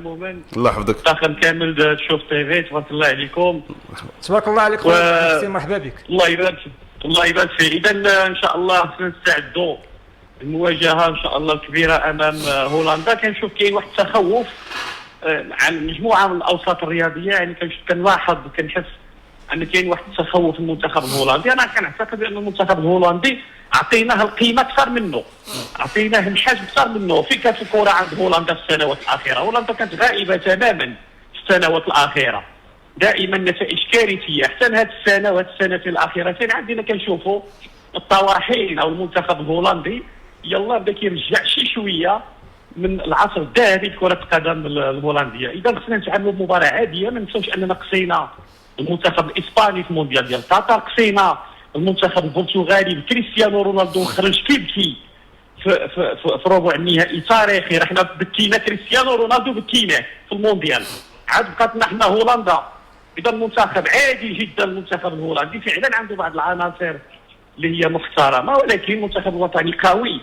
المؤمن الله يحفظك. طاقم كامل تشوف تيفي، تبارك الله عليكم. تبارك الله عليك خويا مرحبا بك. الله يبارك الله يبارك فيك. اذا ان شاء الله خصنا نستعدوا المواجهه ان شاء الله الكبيره امام هولندا. كنشوف كاين واحد التخوف عن مجموعه من الاوساط الرياضيه، يعني كنلاحظ كنحس ان كاين واحد التخوف في المنتخب الهولندي. انا كنعتقد بان المنتخب الهولندي عطيناه القيمه اكثر منه، عطيناه الحجم اكثر منه في كاس الكره عند هولندا في السنوات الاخيره. هولندا كانت غائبه تماما في السنوات الاخيره، دائما نتائج كارثيه. حتى هذه السنه وهذه السنتين الاخيرتين عندنا كنشوفوا الطواحين او المنتخب الهولندي يلا بدا كيرجع شي شويه من العصر الذهبي لكره القدم الهولنديه. اذا خصنا نتعاملوا بمباراه عاديه، ما ننساوش اننا قصينا المنتخب الاسباني في المونديال ديال قطر، قصينا المنتخب البرتغالي بكريستيانو رونالدو خرج كيبكي في ربع النهائي تاريخي. رحنا بكينا كريستيانو رونالدو بكيناه في المونديال، عاد بقات لنا حنا هولندا. اذا المنتخب عادي جدا، المنتخب الهولندي فعلا عنده بعض العناصر اللي هي محترمه، ولكن المنتخب الوطني قوي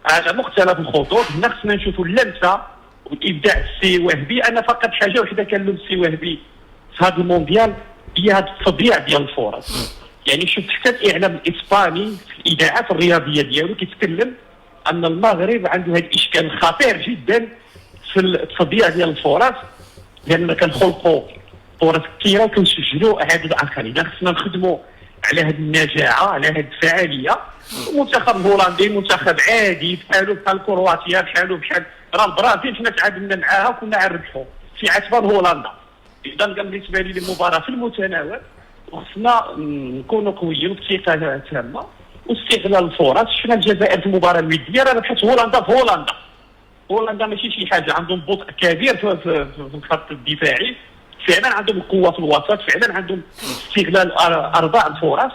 على مختلف الخطوط. هنا خصنا نشوفوا اللمسه والابداع السي وهبي. انا فقط حاجه وحده كنلوم السي وهبي في هذا المونديال هي هذا التضييع ديال الفرص. يعني شفت حتى الاعلام الاسباني في الاذاعات الرياضيه ديالو كيتكلم ان المغرب عنده هذا الاشكال الخطير جدا في التضييع ديال الفرص، لاننا كنخلقوا فرص كثيره وكنسجلوا عدد اخرين. اذا خصنا نخدموا على هذه النجاعه، على هذه الفعاليه. المنتخب الهولندي منتخب عادي بحالو بحال كرواتيا، بحال راه البرازيل حنا تعادلنا معاها وكنا غنربحوا في اعتبار هولندا. اذا بالنسبه لي المباراه في المتناول، وخصنا نكونوا قويين بثقه تامه واستغلال الفرص. شفنا الجزائر في المباراه الوديه راه ربحت هولندا في هولندا. هولندا ماشي شي حاجه، عندهم بطء كبير في الخط الدفاعي، فعلا عندهم القوه في الوسط، فعلا عندهم استغلال ارباع الفرص،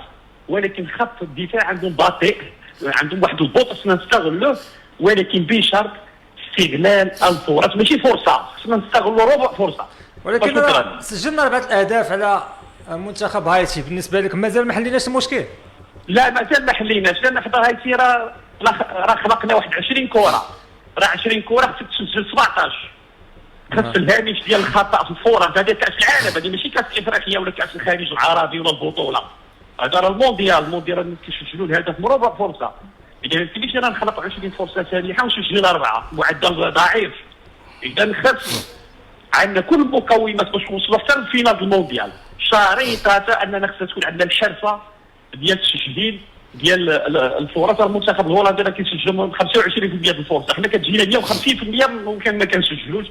ولكن خط الدفاع عندهم بطيء، عندهم واحد البطء خصنا نستغلوه، ولكن بشرط استغلال الفرص. ماشي فرصه، خصنا نستغلوا ربع فرصه. ولكن سجلنا 4 اهداف على منتخب هايتي. بالنسبه لك مازال ما حليناش المشكل؟ لا مازال ما حليناش، لان حدا هايتي راه خلقنا واحد 20 كره، راه 20 كره خصك تسجل 17. خاص الهامش ديال الخطا في الفرص. هذه كاس العالم، هذه ماشي كاس افريقيا ولا كاس الخليج العربي ولا البطوله. هذا راه المونديال كيسجلوا الهدف من ربع فرصه. اذا ما يمكنليش انا نخلق 20 فرصه سانحه ونسجل 4، معدل ضعيف. اذا خاص عندنا كل المقومات باش نوصلوا حتى للفينال المونديال. شريطه اننا خصنا تكون عندنا الحرفه ديال التسجيل ديال الفرص. المنتخب الهولندي راه كيسجل 25% ديال الفرص، حنا كتجينا 150% ممكن ما كنسجلوش.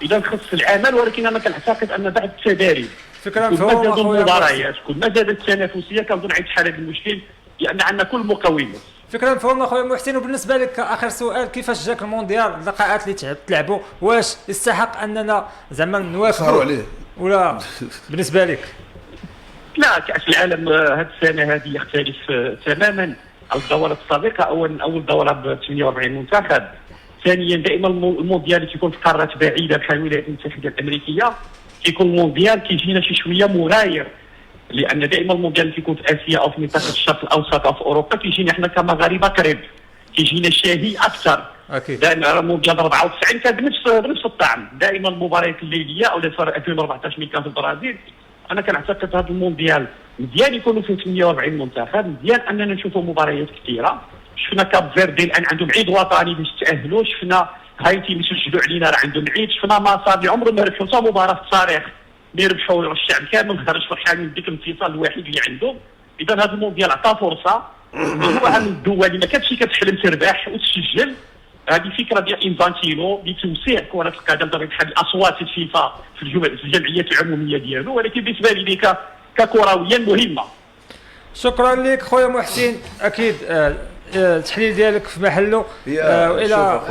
اذا خص العمل، ولكن انا كنعتقد ان بعد التداريب فكرة كل ما زادوا المباريات، كل ما زادت التنافسيه، كنظن غيتحل هذا المشكل، لان عندنا كل المقومات. فكرة مفهومة خويا محسن. وبالنسبه لك اخر سؤال، كيفاش جاك المونديال، اللقاءات اللي تلعبوا، واش يستحق اننا زعما نوافقوا عليه ولا بالنسبه لك؟ لا، كاس العالم هذه السنه هذه يختلف تماما عن الدورات السابقه. اول دوره ب 48 منتخب. ثانيا دائما المونديال كيكون في قارات بعيده بحال الولايات المتحده الامريكيه، كيكون المونديال كيجينا شي شويه مغاير، لان دائما المونديال كيكون في اسيا او في منطقه الشرق الاوسط او في اوروبا، كيجينا حنا كمغاربه قريب، كيجينا شاهي اكثر. اكيد دائما المونديال 94 كان بنفس الطعم. دائما المباريات الليليه او 2014 ملي كان في البرازيل. انا كنعتقد هذا المونديال مزيان يكونوا فيه 48 منتخب، مزيان اننا نشوفوا مباريات كثيره. شفنا كاب فيردي الان عندهم عيد وطني باش تاهلوا، شفنا هايتي اللي سجلوا علينا راه عندهم عيد، شفنا مصر اللي عمرهم ما ربحوا حتى مباراه في التاريخ اللي ربحوا، الشعب كامل خرج فرحان من ديك الانتصار الوحيد اللي عندهم. اذا هذا المونديال عطى فرصه مجموعه من الدول اللي ما كانتش كتحلم تربح وتسجل. هذه فكره ديال انفانتينو لتوسيع كره القدم بحال الاصوات الفيفا في الجمعيات العموميه ديالو، ولكن بالنسبه لي ككرويا مهمه. شكرا لك خويا محسن. اكيد التحليل ديالك في محله. والى